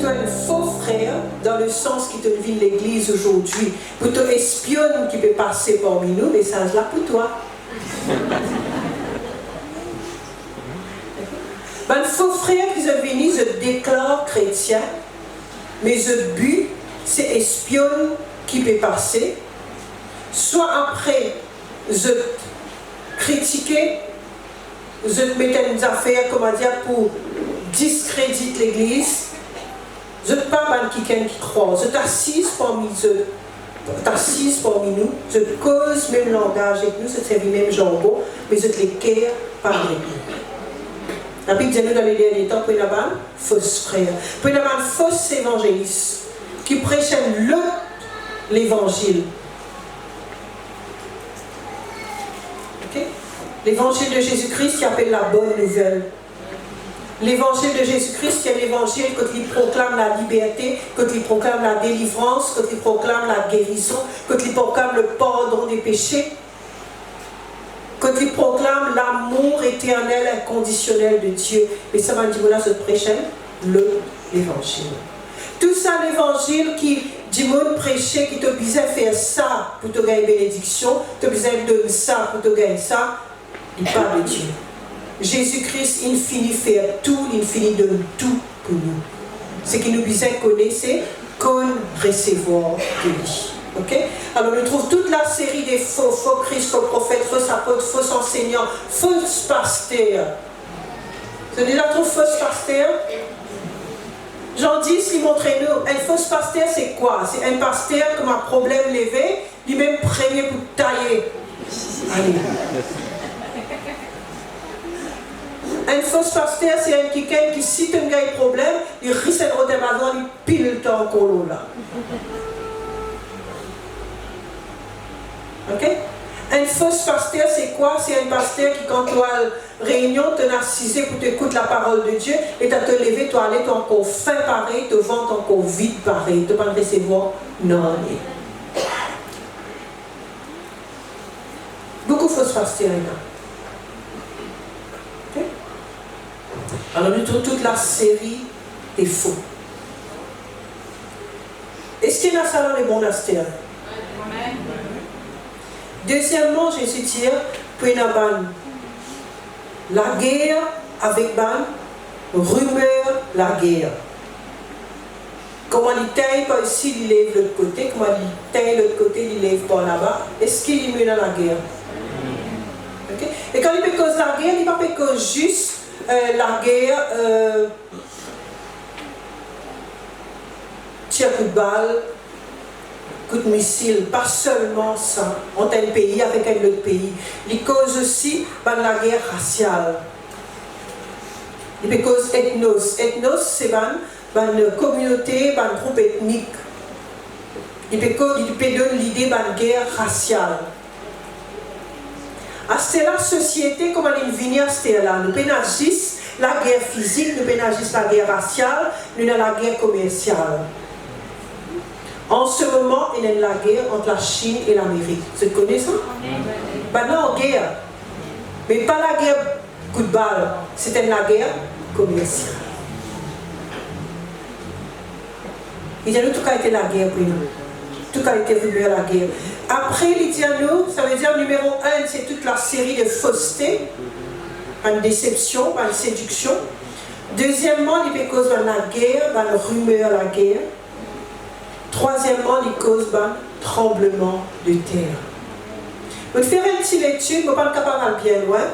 tu as un faux frère, dans le sens qui te vit l'église aujourd'hui, pour te espionne qui peut passer parmi nous, message là pour toi. Un faux frère qui est venu, je déclare chrétien, mais je but, c'est espionne qui peut passer. Soit après, je critiquer, je mettais des affaires, comment dire, pour discréditer l'église. Je ne parle pas de quelqu'un qui croit. Je t'assise parmi eux. T'assise parmi nous. Je cause même langage avec nous, c'est le même jambon, mais je te les care par avec nous. La Bible dit nous dans les derniers temps, pour une fausse frère. Pour une fausse évangéliste qui prêche l'évangile. Okay? L'évangile de Jésus-Christ qui appelle la bonne nouvelle. L'évangile de Jésus-Christ, c'est un évangile quand il proclame la liberté, quand il proclame la délivrance, quand il proclame la guérison, quand il proclame le pardon des péchés, quand il proclame l'amour éternel inconditionnel de Dieu. Et ça m'a dit, voilà, ce prochain, l'évangile. Tout ça, l'évangile qui dit, monde prêcher, qui te besoin de faire ça pour te gagner bénédiction, te besoin de donner ça pour te gagner ça, il parle de Dieu. Jésus-Christ, il finit faire tout, il finit donner tout pour nous. Ce qui nous besoin connaître, c'est qu'on recevoir de lui. Okay? Alors, on trouve toute la série des faux Christ, faux prophètes, faux apôtres, faux enseignants, faux pasteurs. Vous avez déjà trouvé faux pasteur? Jean 10, il montre nous. Un faux pasteur, c'est quoi? C'est un pasteur qui a un problème levé, lui-même premier pour tailler. Allez. Un faux pasteur, c'est quelqu'un qui, si tu as un problème, il risque de redémarrer, il pile le temps colo là. Ok? Un faux pasteur, c'est quoi? C'est un pasteur qui, quand tu as une réunion, te narcisé pour t'écouter la parole de Dieu, et tu as te levé, tu as allé, tu as encore faim pareil, tu ventre encore vide pareil, tu ne peux pas recevoir non. Beaucoup de faux pasteurs là. Alors nous trouvons toute la série des faux. Est-ce qu'il y a ça dans les monastères? Deuxièmement, Jésus dit, pour une la guerre avec ban, rumeur la guerre. Comment il taille par ici, il lève de l'autre côté, comment il taille de l'autre côté, il lève par là-bas. Est-ce qu'il est dans la guerre? Okay? Et quand il peut cause la guerre, il ne peut pas cause juste la guerre, tir coup de balle, coup de missile, pas seulement ça, entre un pays avec un autre pays. Il cause aussi la guerre raciale. Il peut cause ethnos. Ethnos, c'est une communauté, un groupe ethnique. Il peut donner l'idée d'une guerre raciale. C'est la société, comment elle vient à ce là. Nous pénagissons la guerre physique, nous pénagissons la guerre raciale, nous avons la guerre commerciale. En ce moment, il y a la guerre entre la Chine et l'Amérique. Vous connaissez ça? Non, guerre. Mais pas la guerre coup de balle, c'était la guerre commerciale. Il y a tout cas été la guerre pour nous. Tout a été vu à la guerre. Après l'Idiano, ça veut dire numéro 1, c'est toute la série de fausseté, une déception, une séduction. Deuxièmement, il peut causer la guerre, une rumeur à la guerre. Troisièmement, il cause un tremblement de terre. Pour faire une petite étude, je ne suis pas capable bien loin.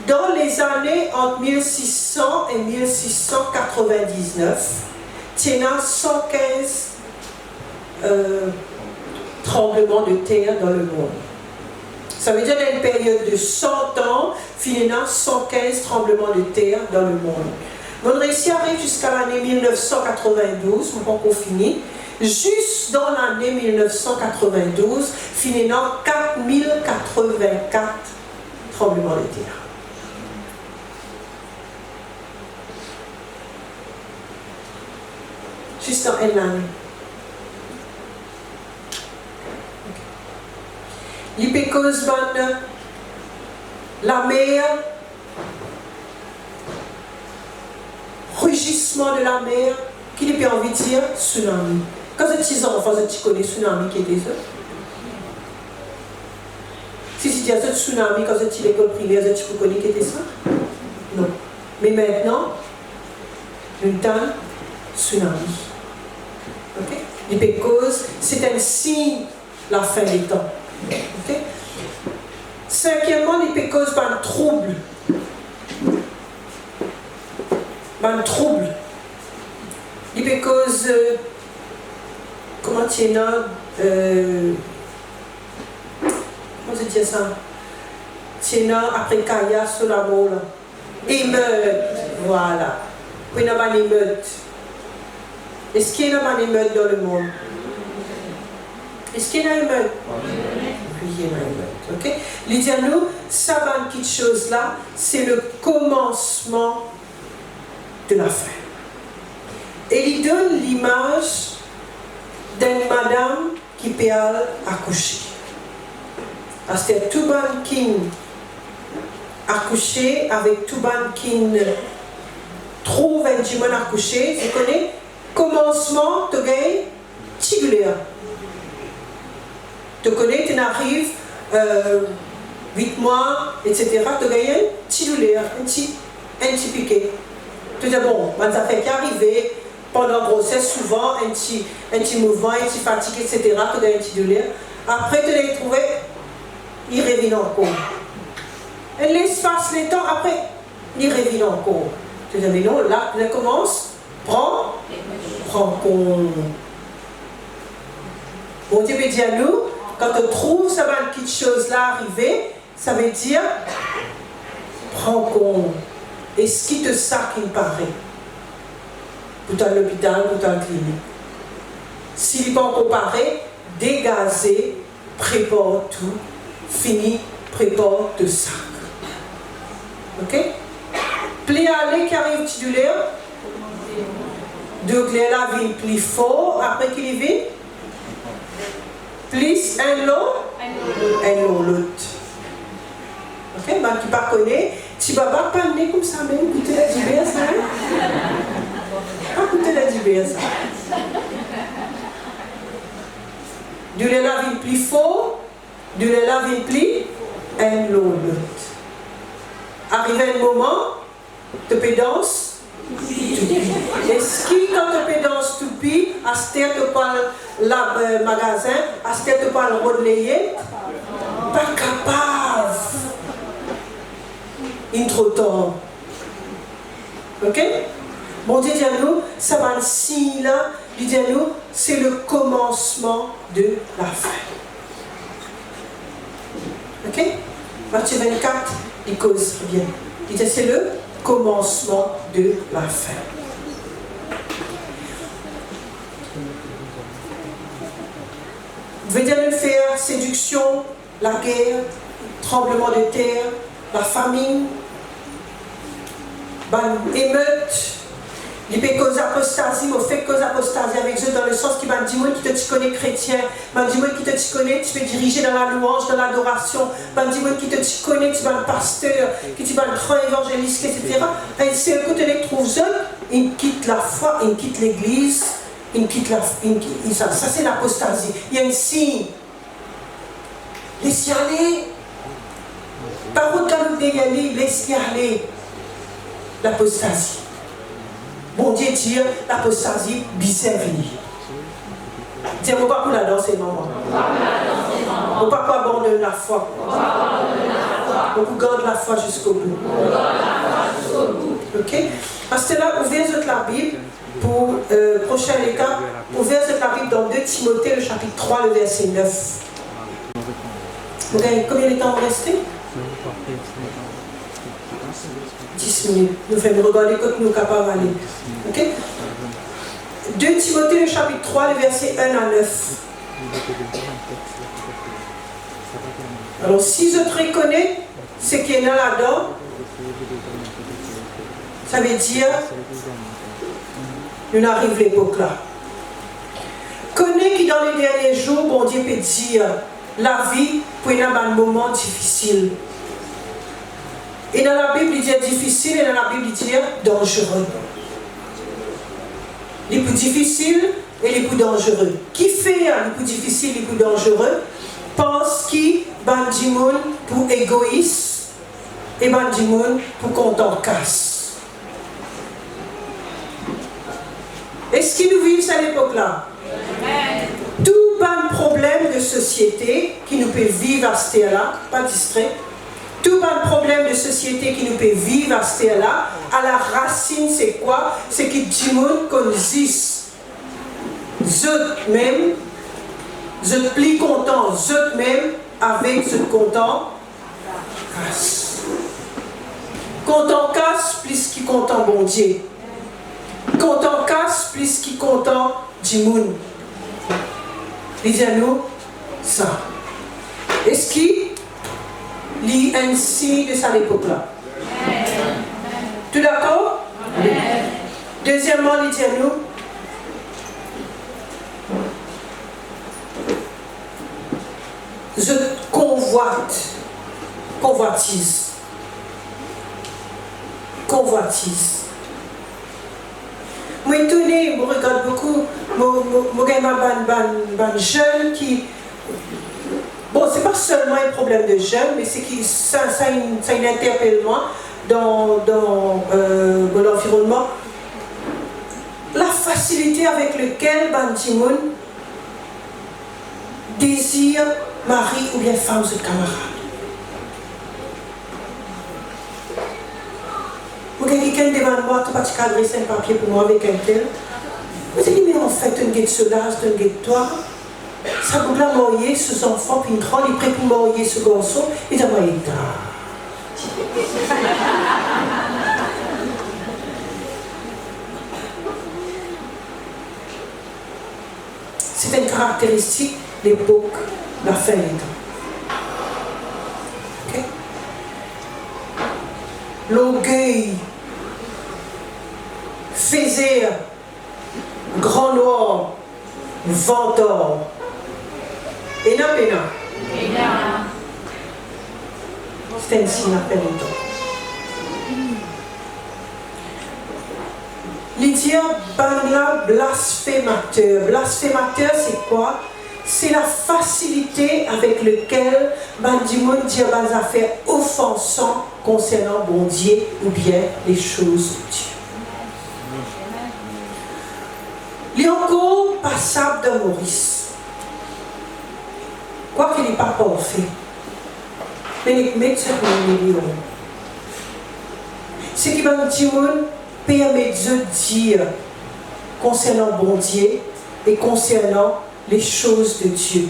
Dans les années entre 1600 et 1699, il y a 115 tremblements de terre dans le monde. Ça veut dire dans une période de 100 ans, finalement 115 tremblements de terre dans le monde. On réussit à arriver jusqu'à l'année 1992, on va finir. Juste dans l'année 1992, finalement 4084 tremblements de terre. Juste dans une année. L'hypécose, la mer, rugissement de la mer, Qui n'a pas envie de dire tsunami? Quand vous êtes petits enfants, vous connaissez tsunami qui était ça? Si tu dis à ce tsunami, quand vous êtes à l'école primaire, vous connaissez qui était ça? Non. Mais maintenant, une temps tsunami. Ok? Et cause, c'est un signe la fin des temps. Ok? Cinquièmement, il cause un trouble. Un trouble. Il cause comment tu es là? Comment tu dis ça? Tu es là après Kaya sur la mort. Émeute. Voilà. Puis il y a une émeute. Est-ce qu'il y a une émeute dans le monde? Est-ce qu'il y a une émeute? Oui, il y a une émeute. Ok? Il dit à nous, ça va quelque chose là, c'est le commencement de la fin. Et il donne l'image d'une madame qui peut accoucher. Parce que tout le monde qui accouché avec tout le monde qui trouve un petit monde accouché, tu connais, commencement, tu gagnes, tibulaire. Tu connais, tu arrives 8 mois, etc. Tu gagnes un tibulaire, un petit piqué. Tu dis, bon, ça fait qu'arriver pendant la grossesse, souvent, un petit mouvement, un petit fatigue, etc. Tu gagnes un tibulaire. Après, tu l'as trouvé, il revient encore. Et l'espace, le temps, après, il revient encore. Tu dis, mais non, là, il commence, prends compte. Bon Dieu veut dire à nous, quand on trouve ça va quelque chose là arriver, ça veut dire, prends compte. Et ce qui te ça qui me paraît. Pour à l'hôpital, pour à la clinique. S'il n'est pas comparé, dégazé, prépare tout, fini, prépare de sac. Ok? Pli aller qui arrive titulaire. Donc là, il plie fort, après qu'il vit. Plus un long l'autre. Ok? Ben, qui ne connaît, tu ne vas pas parler comme ça, même écouter la dibère, ça. Pas écouter la dibère, ça. De là, il plie fort, de là, il plie un long l'autre. Arrive un moment, tu peux danser. Est-ce que quand tu peux danser tout pis, à ce terre tu parles le magasin, à ce terre tu parles le relayer, pas capable. Trop-temps. Ok? Bon Dieu dit à nous, ça va le signe là, il dit à nous, c'est le commencement de la fin. Ok? Matthieu 24, il cause bien. Il dit c'est le commencement de la fin. Vous dire le faire, séduction, la guerre, tremblement de terre, la famine, émeute, il peut causer apostasie, mais fait cause apostasie avec eux dans le sens qu'il va dire qui te connaît chrétien, va dire qui te connaît, tu peux diriger dans la louange, dans l'adoration, va dire qui te connaît, tu vas le pasteur, qui tu vas le grand évangéliste, etc. Et c'est un côté les trouve eux, ils quittent la foi, ils quittent l'église, ils quittent ça c'est l'apostasie. Il y a un signe. Laissez aller. Par où tu as aller, laissez aller. L'apostasie. Bon Dieu dit, l'apostasie, bizarre venir. Tiens, on ne va pas pour la danser, non. On ne va pas abandonner la foi. On garde la foi jusqu'au bout. Ok? Parce que là, ouvrez la Bible pour prochaine étape. Ouvrez la Bible dans 2 Timothée, le chapitre 3, le verset 9. Vous avez combien de temps resté? 10 minutes. Nous faisons regarder quand nous sommes capables d'aller. Ok? 2 Timothée, le chapitre 3, le verset 1 à 9. Alors, si je te reconnais ce qu'il y a là-dedans, ça veut dire nous arrive l'époque là. Connais que dans les derniers jours, bon Dieu peut dire la vie pour un moment difficile. Et dans la Bible, il dit difficile, et dans la Bible, il dit dangereux. les plus difficiles et les plus dangereux. Qui fait les plus difficiles et les plus dangereux pense qui bandimoun pour égoïste et bandimoun pour content casse. Est-ce qu'ils nous vivent à l'époque-là? Tout bon problème de société qui nous peut vivre à ce là, pas distrait. Tout bon problème de société qui nous peut vivre à ce là, à la racine c'est quoi? C'est que Jimoun consiste eux-mêmes, eux plus contents, eux-mêmes avec eux content casse. Content casse plus qui content bon Dieu. Content casse plus qui content Jimoun. Lisez-nous ça. Est-ce qu'il lit ainsi de sa époque-là? Tout d'accord? Deuxièmement, lisez-nous. Je convoitise. Moi étonné, je regarde beaucoup, mon jeune qui, bon c'est pas seulement un problème de jeune, mais c'est que ça interpelle moi dans l'environnement, la facilité avec laquelle Bantimoun désire mari ou bien femme de camarade. Quelqu'un devant moi, tu vas adresser un papier pour moi avec un tel. Vous avez dit, mais en fait, un guet cela, un guet toi. Ça vous l'a marié, ce enfant, puis une grande, il est prêt pour marier ce garçon, il a marié tard. C'est une caractéristique de l'époque, la fin des temps. Okay? L'orgueil faisait grand noir, ventor. Et non, c'est ainsi qu'on appelle le temps. Lydia Bangla, blasphémateur. Blasphémateur, c'est quoi? C'est la facilité avec laquelle Bandimoun dit des affaires offensantes concernant bon Dieu ou bien les choses de Dieu. Il est encore passable de Maurice. Quoi qu'il n'est pas parfait. Mais il met ce million. Ce qui Bandimoun permet de dire concernant bon Dieu et concernant les choses de Dieu.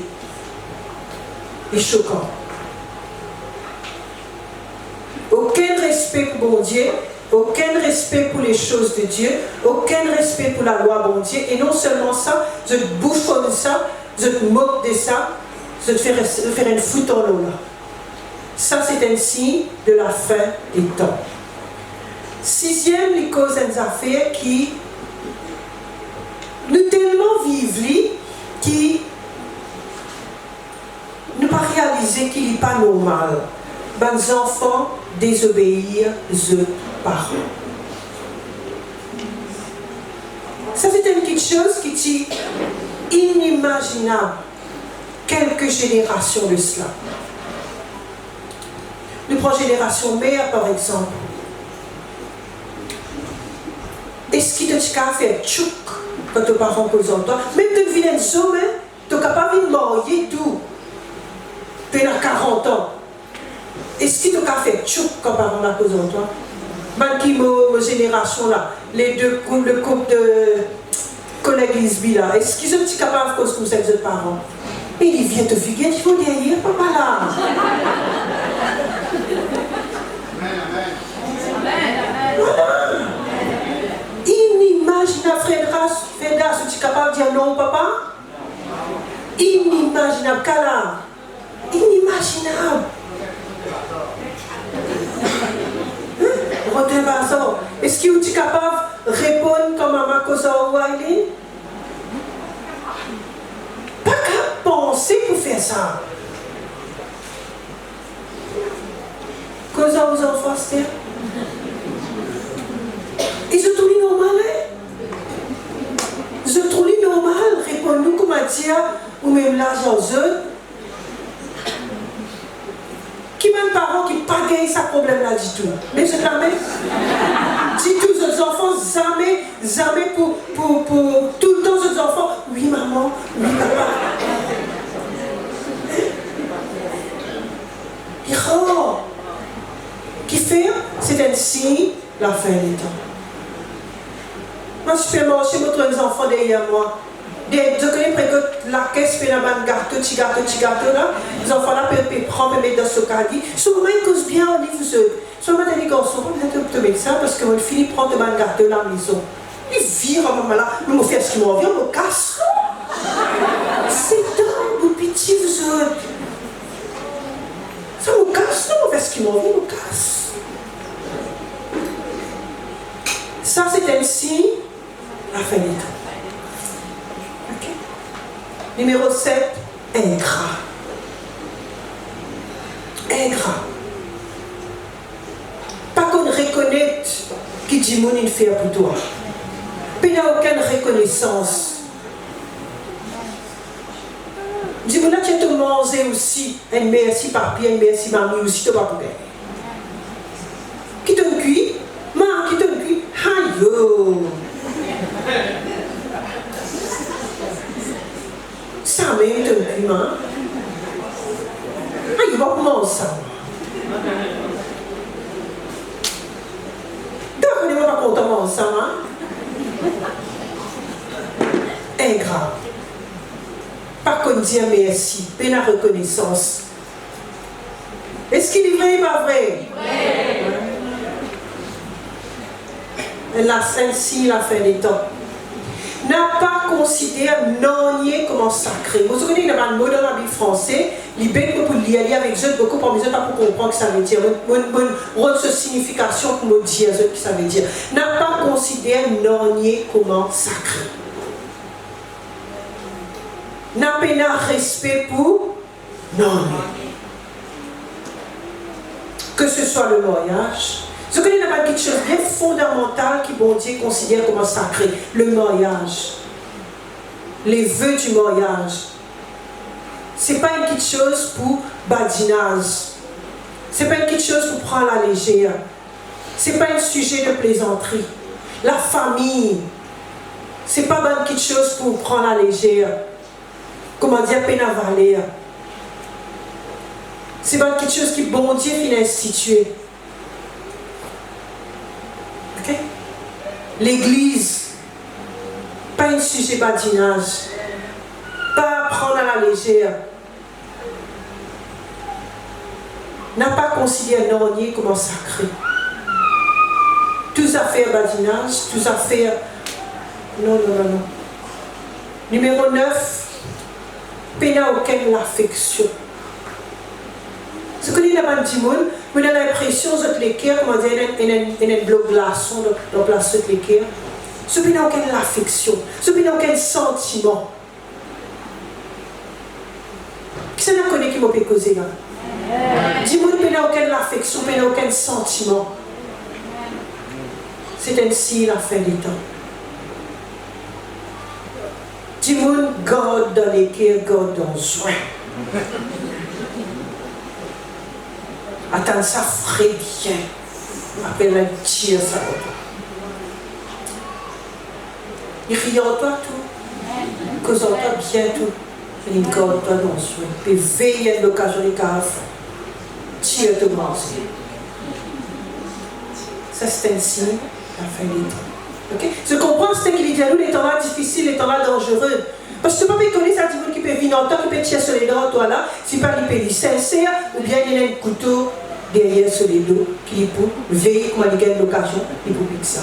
Et choquant. Aucun respect pour bon Dieu, aucun respect pour les choses de Dieu, aucun respect pour la loi bon Dieu. Et non seulement ça, je te bouffonne ça, je te moque de ça, je te faire une foute en l'eau là. Ça c'est un signe de la fin des temps. Sixième, les causes des affaires qui nous tellement vivent qui ne pas réaliser qu'il n'est pas normal. Les enfants désobéir aux parents. Ça c'est une petite chose qui est inimaginable quelques générations de cela. Nous prenons génération mère par exemple. Est-ce qu'il te fait tchouk quand tes parents posent en toi? Même de vilaines hommes, tu n'es capable de marier tout. Tu as 40 ans. Est-ce qu'il te fait tchouk quand tes parents posent en toi? Même qui ma génération là, les deux couples, le couple de collègues Lisby là, est-ce qu'ils sont capables de cause comme ça, les parents? Et il vient te figuer, il faut derrière, papa là. Inimaginable, Frédéric, tu es capable de dire non, papa? Inimaginable, Kala. Inimaginable. Est-ce que tu es capable de répondre comme Maman Kosa ou Aileen? Pas qu'à penser pour faire ça. Kosa aux enfants, c'est ils sont tous normaux. même l'argent, qui même parents qui pas gagné ce problème-là du tout. Mais je jamais. Si tous les autres enfants, jamais pour tout le temps, les autres enfants, oui maman, oui papa. Qui fait, c'est ainsi la fin des temps. Moi, je fais manger mes enfants derrière moi. Je connais presque la caisse, puis la gâteau, petit gâteau là. Les enfants là peuvent prendre, mettre dans ce caddie. Souvent, ils causent bien au niveau de souvent, ils disent qu'on peut mettre ça parce que mon fils prend le gâteau à la maison. Il vire à maman là, nous me fait ce qu'il m'en vient, on me casse. C'est dingue, vous pitié, vous autres. Ça me casse, non, on fait ce qu'il m'en vient, on me casse. Ça, c'est ainsi la fin des temps. Okay. Numéro 7, ingrat. Ingrat. Pas qu'on reconnaisse qui dit mon une fait pour toi. Il n'y a aucune reconnaissance. Dis-moi là, tu as te mangé aussi. Un merci papier, un merci mamie aussi, tu vas pas gagner. Qui te cuit? Qui te cuit? Aïe! Ça même te cuit, man. Aïe, va manger ça. D'accord, on n'est pas content de ça, hein? Ingrat. Pas qu'on dit merci, mais la reconnaissance. Est-ce qu'il est vrai ou pas vrai? Elle a ainsi la fin des temps. N'a pas considéré non-nier comme sacré. Vous savez, il y a un mot dans la Bible française, il est pour lire avec eux, beaucoup pour pas pour comprendre ce que ça veut dire. Une signification pour me dire ce que ça veut dire. N'a pas considéré non-nier comme sacré. N'a pas de respect pour non-nier. Que ce soit le mariage. Ce qu'il y a quelque chose de bien fondamental qui bon Dieu considère comme sacré, le mariage, les vœux du mariage. Ce n'est pas une petite chose pour badinage, ce n'est pas une petite chose pour prendre à la légère, ce n'est pas un sujet de plaisanterie. La famille, ce n'est pas une petite chose pour prendre à la légère, comment dire, peine à valer. C'est pas quelque chose qui bon Dieu finit instituer. Okay? L'église, pas un sujet badinage, pas prendre à la légère, n'a pas considéré non-nier comme sacré. Tous affaires badinage, tous affaires. Non. Numéro 9, peine à aucune affection. Ce que dit la bande du monde, on a l'impression que les cœurs, comment dire, il y a un bloc glaçon dans la place de l'équerre. Ce qui n'a aucune affection, ce qui n'a aucun sentiment. Qui ça n'a connu qui m'a causé là? Dis-moi qu'il n'a aucune affection, qu'il n'a aucun sentiment. C'est ainsi la fin des temps. Dis-moi, garde dans l'équerre, garde dans le soin. Attends, ça ferait bien. Après la tire ça. Il rit en toi tout. Cause en toi bien tout. Il garde toi dans le soin. Puis veille à l'occasion des caves. Tire te manger. Ça c'est ainsi la fin des temps. Okay? Je comprends ce qu'il dit à nous, les temps-là difficiles, les temps-là dangereux. Parce que tu ne peux pas connaître ça, qui peut venir en temps, qui peut tirer sur les dents, toi là, si pas il peut sincère, ou bien il y a un couteau derrière sur les dos, qui peut veiller, comme il gagne l'occasion, il peut piquer ça.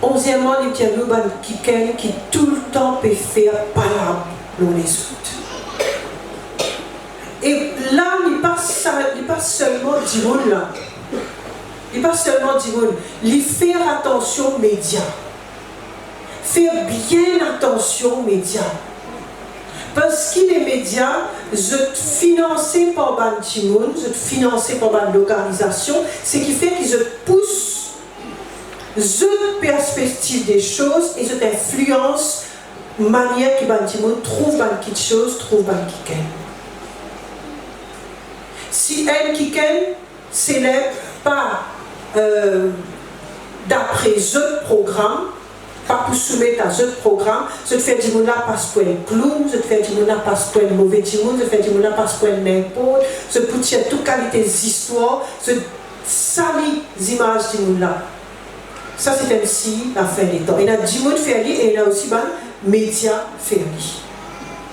11e, il y a quelqu'un qui tout le temps peut faire palabre pour les autres. Et là, il ne pas seulement du monde là. Il n'est pas seulement du monde. Il fait attention aux médias. Faire bien attention aux médias. Parce que les médias, sont financés par le monde, sont financés par l'organisation, ce qui fait qu'ils poussent cette perspective des choses et cette influence, manière qui trouve quelque chose, trouve qui ken. Si elle qui ken s'élève pas d'après ce programme, pas pour soumettre à ce programme, je te fais du monde là parce qu'on est clown, je te fais du monde là parce qu'on est mauvais du monde, je te fais du monde là parce qu'on est n'importe, je peux tirer toute qualité d'histoire, je salis les images du monde là. Ça c'est ainsi la fin des temps. Il y a du monde fait et il y a aussi des médias fait.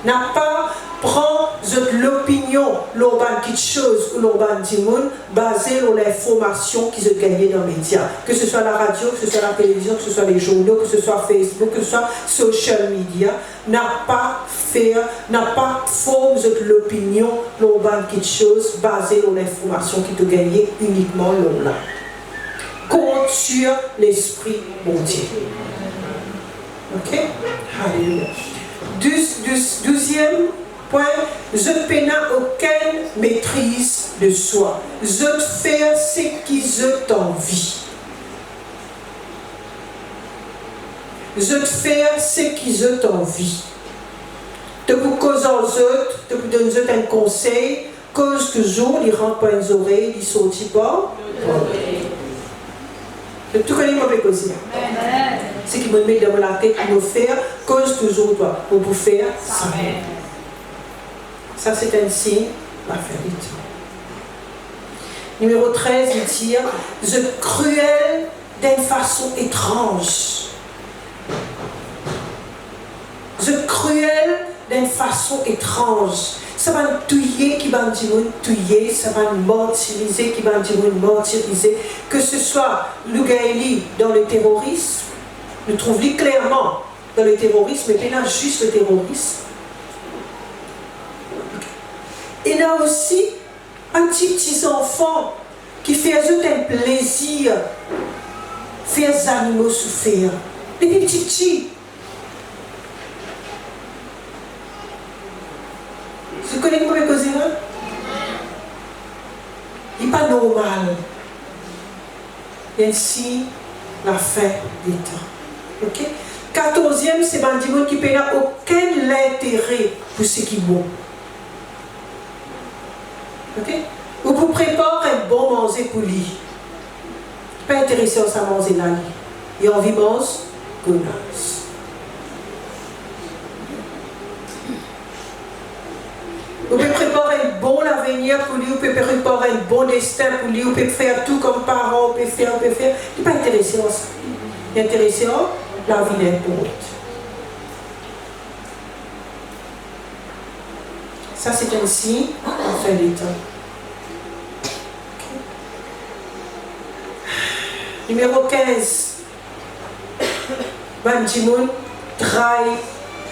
N'a pas prendre l'opinion, l'urban quelque chose ou l'urban du monde basée sur l'information qu'ils ont gagnée dans les médias. Que ce soit la radio, que ce soit la télévision, que ce soit les journaux, que ce soit Facebook, que ce soit social media, n'a pas forme l'opinion, l'urban quelque chose basée sur l'information qu'ils ont gagnée uniquement là. Compte sur l'esprit bon Dieu. Ok? Alléluia. 12e point, je n'ai aucune maîtrise de soi. Je fais ce qui je t'envie. Je fais ce qui je t'envie. De vous causer aux autres, de vous donner un conseil, cause toujours, il rentre pas les oreilles, il sortit pas. De tout connaître mauvais causer. Ce qui me met dans la tête pour me faire, cause toujours toi, pour vous faire ça. Ça c'est un signe, la fin du temps. Numéro 13, il dit, je cruel d'une façon étrange. Je cruel d'une façon étrange. Ça va tuer qui va dire tuer, ça va martyriser qui va dire martyriser. Que ce soit le Gaëli dans le terrorisme, nous trouvons clairement dans le terrorisme, mais pas juste le terrorisme. Il y a aussi un petit enfant qui fait un plaisir, faire les animaux souffrir. Les petits. Vous connaissez comment causer là? Il n'est pas normal. Et ainsi, la fin des temps. Ok? 14e, c'est un démon qui n'a aucun intérêt pour ce qui est bon. Ok? Ou pour préparer un bon manger pour lui. Pas intéressé à manger là. Il a envie de manger, connasse. Vous pouvez préparer un bon avenir pour lui, vous pouvez préparer un bon destin pour lui, vous pouvez faire tout comme parent, vous pouvez faire. Il n'est pas intéressé à ça. Il est intéressé à la vie n'importe. Ça, c'est un signe en fin des temps. Okay. Numéro 15. Ban Jimoun trahit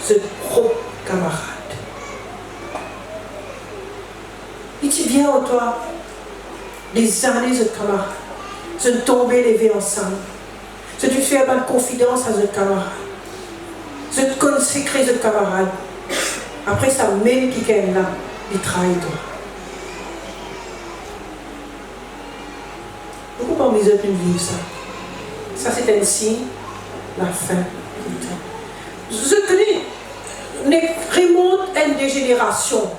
ce propre camarade. Il dit bien au toi, des années de camarades, je ne tombais lever ensemble. Je te fais une confidence à ce camarade. Je te consacre ce camarade. Après ça, même qui est là, il trahit toi. Pourquoi parmi eux ne vivent ça? Ça c'est un signe, la fin du temps. Je connais, remonte à une des générations.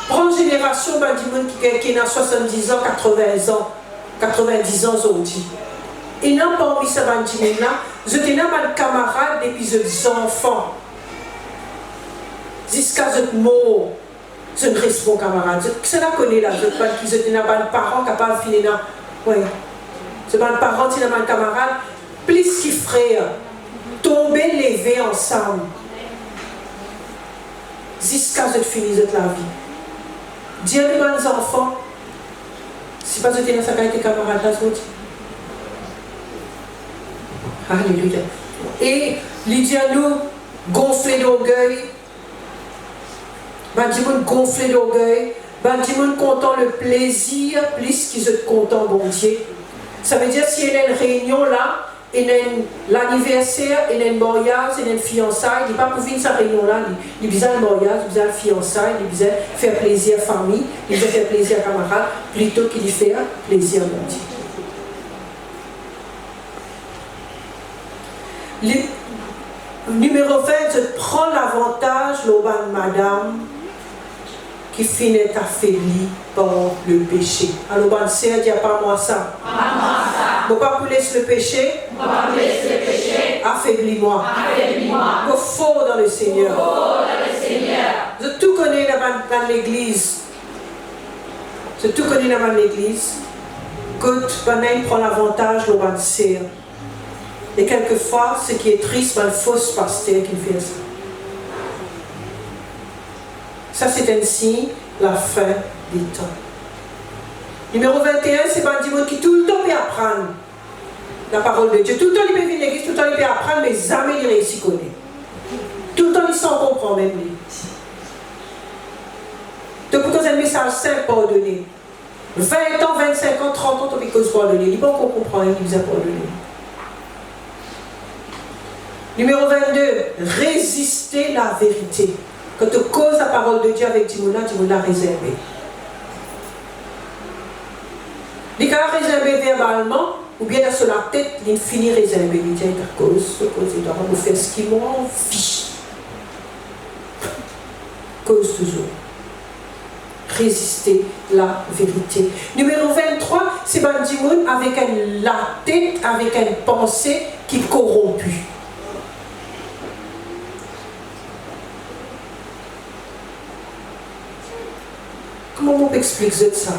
Grande génération, ben, du monde qui a 70 ans, 80 ans, 90 ans aujourd'hui. Et non pas parmi ces bandits là, je tenais mal camarades depuis les enfants. Jusqu'à ce mort, je ne reste pas camarade. Cela connaît là, je tenais mal parents capables de finir là. Oui. Ce mal parents, tu n'as mal camarade, plus que frère, tomber, lever ensemble. Jusqu'à ce que finisse la vie. Dire les bonnes enfants, si pas de tenir sa qualité camarade là, c'est alléluia. Et les dialogues gonflés d'orgueil, ben du monde gonflé d'orgueil, ben du monde content le plaisir, plus qu'ils sont contents, bon Dieu. Ça veut dire s'il y a une réunion là, il y a l'anniversaire, il y a une mariage, il y a une fiançailles, il n'est pas pour venir cette réunion-là, il a besoin de mariage, il a besoin de fiançailles, il a besoin de faire plaisir à la famille, il a besoin de faire plaisir à camarades, plutôt qu'il y faire plaisir à mon Dieu. Numéro 20, je prends l'avantage, l'auban madame, qui finit affaiblie par le péché. Alors, bon, c'est dire pas moi ça. Ne pas vous laisser le péché. Affaiblis-moi. Go fort dans le Seigneur. Je tout connais dans l'église. Je tout connais dans l'église. Quand on prend l'avantage, l'auban c'est. Et quelquefois, ce qui est triste, c'est le faux pasteur qui fait ça. Ça, c'est ainsi la fin des temps. Numéro 21, c'est un monde qui tout le temps peut apprendre la parole de Dieu. Tout le temps, il peut venir à l'église, tout le temps, il peut apprendre, mais jamais il réussit à connaître. Tout le temps, il s'en comprend même. Donc, pour qu'on ait un message simple pardonner. 20 ans, 25 ans, 30 ans, on peut cause pardonner. Il faut qu'on comprenne, il vous a pardonné. Numéro 22, résister la vérité. Quand tu causes la parole de Dieu avec Dimona réservé. Les cas réservé verbalement, ou bien sur la tête, il finit réservé. Il dit, cause, il doit faire ce qu'il m'en fiche. Cause toujours. Résister la vérité. Numéro 23, c'est Bandimoun avec la tête, avec une pensée qui est corrompue. Comment on peut expliquer ça?